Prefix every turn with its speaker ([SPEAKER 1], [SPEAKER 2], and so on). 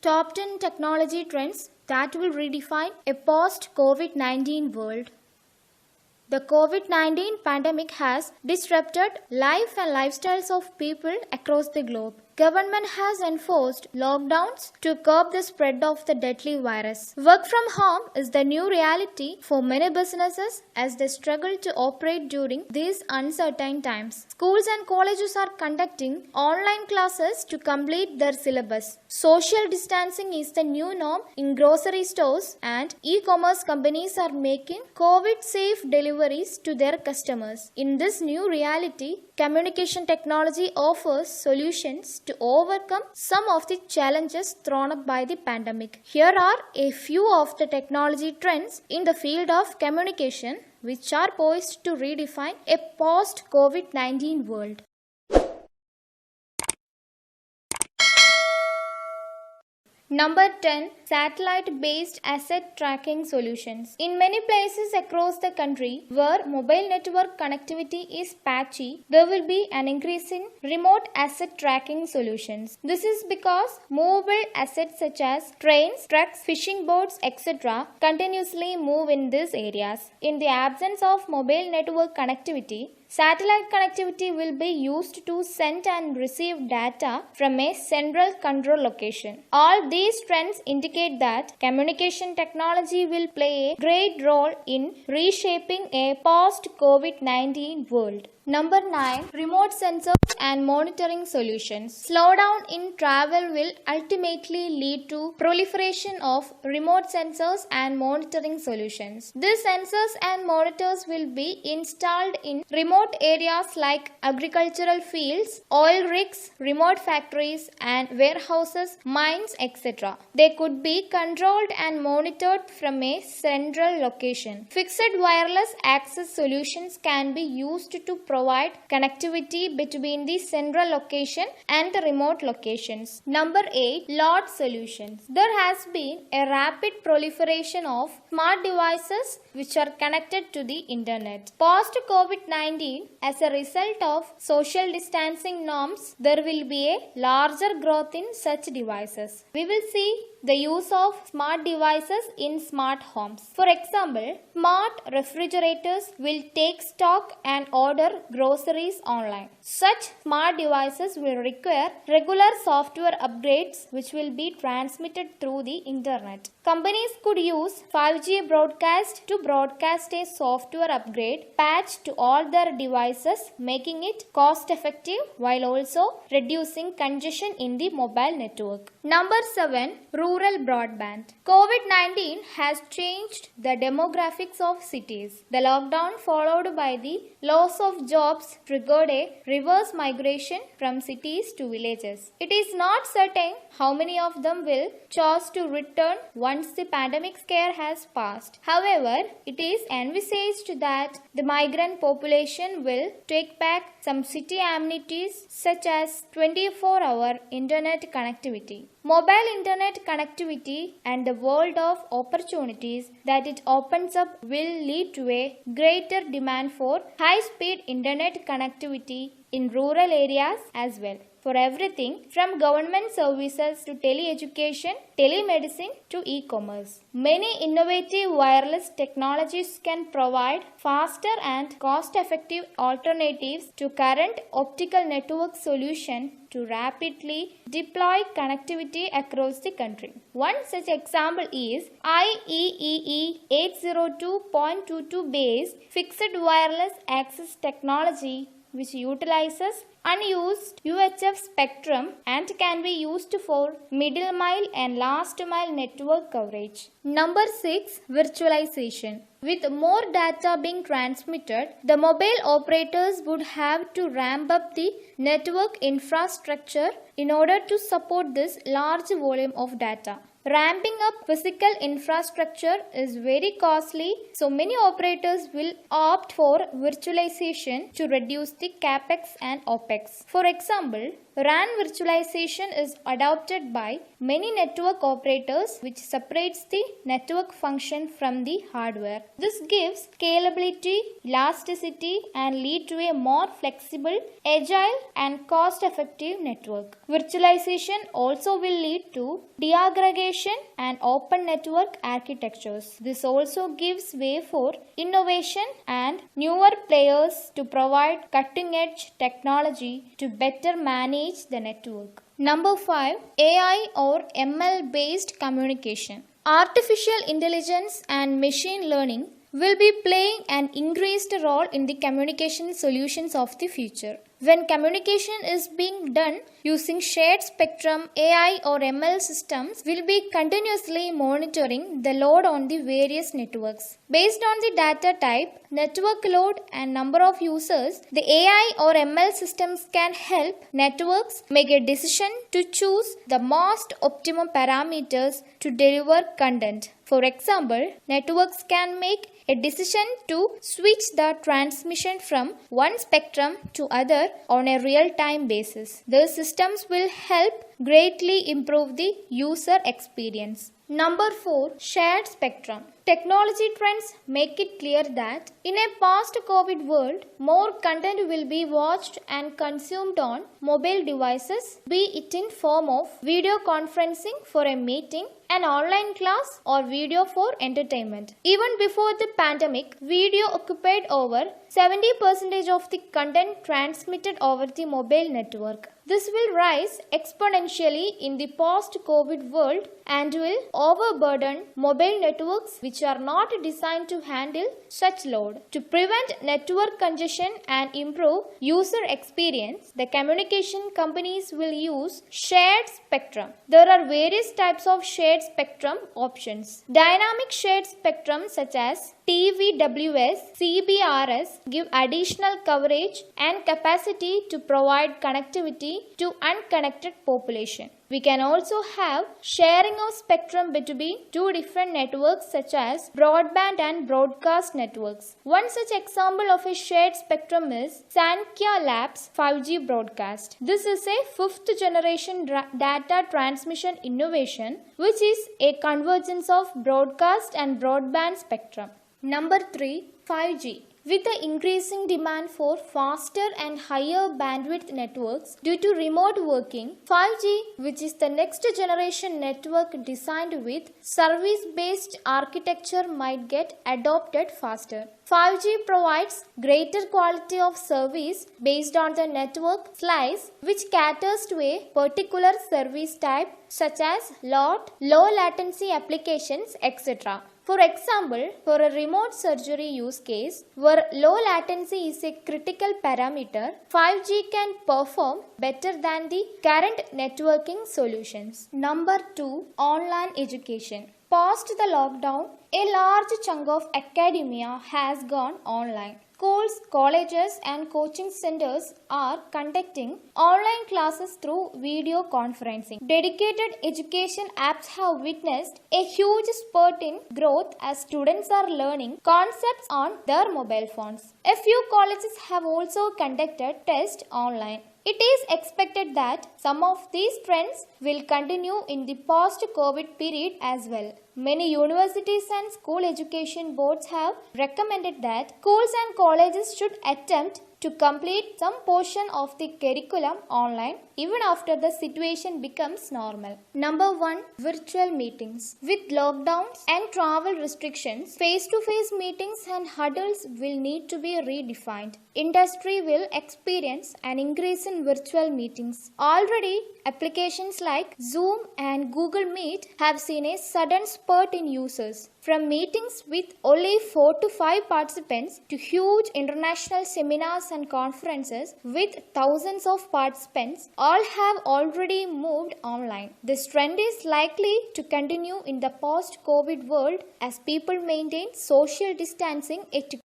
[SPEAKER 1] Top 10 technology trends that will redefine a post-COVID-19 world. The COVID-19 pandemic has disrupted life and lifestyles of people across the globe. Government has enforced lockdowns to curb the spread of the deadly virus. Work from home is the new reality for many businesses as they struggle to operate during these uncertain times. Schools and colleges are conducting online classes to complete their syllabus. Social distancing is the new norm in grocery stores, and e-commerce companies are making COVID-safe deliveries to their customers. In this new reality, communication technology offers solutions to overcome some of the challenges thrown up by the pandemic. Here are a few of the technology trends in the field of communication which are poised to redefine a post-COVID-19 world. Number 10. Satellite-based asset tracking solutions. In many places across the country where mobile network connectivity is patchy, there will be an increase in remote asset tracking solutions. This is because movable assets such as trains, trucks, fishing boats, etc. continuously move in these areas. In the absence of mobile network connectivity, satellite connectivity will be used to send and receive data from a central control location. All these trends indicate that communication technology will play a great role in reshaping a post-COVID-19 world. Number 9. Remote sensors and monitoring solutions. Slowdown in travel will ultimately lead to proliferation of remote sensors and monitoring solutions. These sensors and monitors will be installed in remote areas like agricultural fields, oil rigs, remote factories and warehouses, mines, etc. They could be controlled and monitored from a central location. Fixed wireless access solutions can be used to provide connectivity between the central location and the remote locations. Number 8. LOT solutions. There has been a rapid proliferation of smart devices which are connected to the internet. Post COVID-19, as a result of social distancing norms, there will be a larger growth in such devices. We will see the use of smart devices in smart homes. For example, smart refrigerators will take stock and order groceries online. Such smart devices will require regular software upgrades which will be transmitted through the internet. Companies could use 5G broadcast to broadcast a software upgrade patch to all their devices, making it cost effective while also reducing congestion in the mobile network. Number 7. Rural broadband. COVID-19 has changed the demographics of cities. The lockdown followed by the loss of jobs triggered a reverse migration from cities to villages. It is not certain how many of them will choose to return once the pandemic scare has passed. However, it is envisaged that the migrant population will take back some city amenities such as 24-hour internet connectivity. Mobile internet connectivity and the world of opportunities that it opens up will lead to a greater demand for high-speed internet connectivity in rural areas as well. For everything from government services to tele-education, telemedicine to e-commerce. Many innovative wireless technologies can provide faster and cost-effective alternatives to current optical network solution to rapidly deploy connectivity across the country. One such example is IEEE 802.22 based fixed wireless access technology, which utilizes unused UHF spectrum and can be used for middle mile and last mile network coverage. Number 6. Virtualization. With more data being transmitted, the mobile operators would have to ramp up the network infrastructure in order to support this large volume of data. Ramping up physical infrastructure is very costly, so many operators will opt for virtualization to reduce the capex and opex. For example, RAN virtualization is adopted by many network operators, which separates the network function from the hardware. This gives scalability, elasticity, and lead to a more flexible, agile, and cost-effective network. Virtualization also will lead to deaggregation and open network architectures. This also gives way for innovation and newer players to provide cutting-edge technology to better manage the network. Number 5. AI or ML based communication. Artificial intelligence and machine learning will be playing an increased role in the communication solutions of the future. When communication is being done using shared spectrum, AI or ML systems will be continuously monitoring the load on the various networks. Based on the data type, network load and number of users, the AI or ML systems can help networks make a decision to choose the most optimum parameters to deliver content. For example, networks can make a decision to switch the transmission from one spectrum to other on a real-time basis. The systems will help greatly improve the user experience. Number 4. Shared spectrum. Technology trends make it clear that in a post-COVID world, more content will be watched and consumed on mobile devices, be it in form of video conferencing for a meeting, an online class, or video for entertainment. Even before the pandemic, video occupied over 70% of the content transmitted over the mobile network. This will rise exponentially in the post-COVID world and will overburden mobile networks which are not designed to handle such load. To prevent network congestion and improve user experience, the communication companies will use shared spectrum. There are various types of shared spectrum options. Dynamic shared spectrum such as TVWS, CBRS give additional coverage and capacity to provide connectivity to unconnected population. We can also have sharing of spectrum between two different networks such as broadband and broadcast networks. One such example of a shared spectrum is Saankhya Labs 5G broadcast. This is a fifth generation data transmission innovation which is a convergence of broadcast and broadband spectrum. Number 3. 5G. With the increasing demand for faster and higher bandwidth networks due to remote working, 5G, which is the next generation network designed with service-based architecture, might get adopted faster. 5G provides greater quality of service based on the network slice, which caters to a particular service type such as LOT, low latency applications, etc. For example, for a remote surgery use case where low latency is a critical parameter, 5G can perform better than the current networking solutions. Number 2. Online education. Post the lockdown, a large chunk of academia has gone online. Schools, colleges, and coaching centers are conducting online classes through video conferencing. Dedicated education apps have witnessed a huge spurt in growth as students are learning concepts on their mobile phones. A few colleges have also conducted tests online. It is expected that some of these trends will continue in the post-COVID period as well. Many universities and school education boards have recommended that schools and colleges should attempt to complete some portion of the curriculum online even after the situation becomes normal. Number 1. Virtual meetings. With lockdowns and travel restrictions, face-to-face meetings and huddles will need to be redefined. Industry will experience an increase in virtual meetings. Already, applications like Zoom and Google Meet have seen a sudden spurt in users. From meetings with only 4 to 5 participants to huge international seminars and conferences with thousands of participants, all have already moved online. This trend is likely to continue in the post-COVID world as people maintain social distancing etiquette.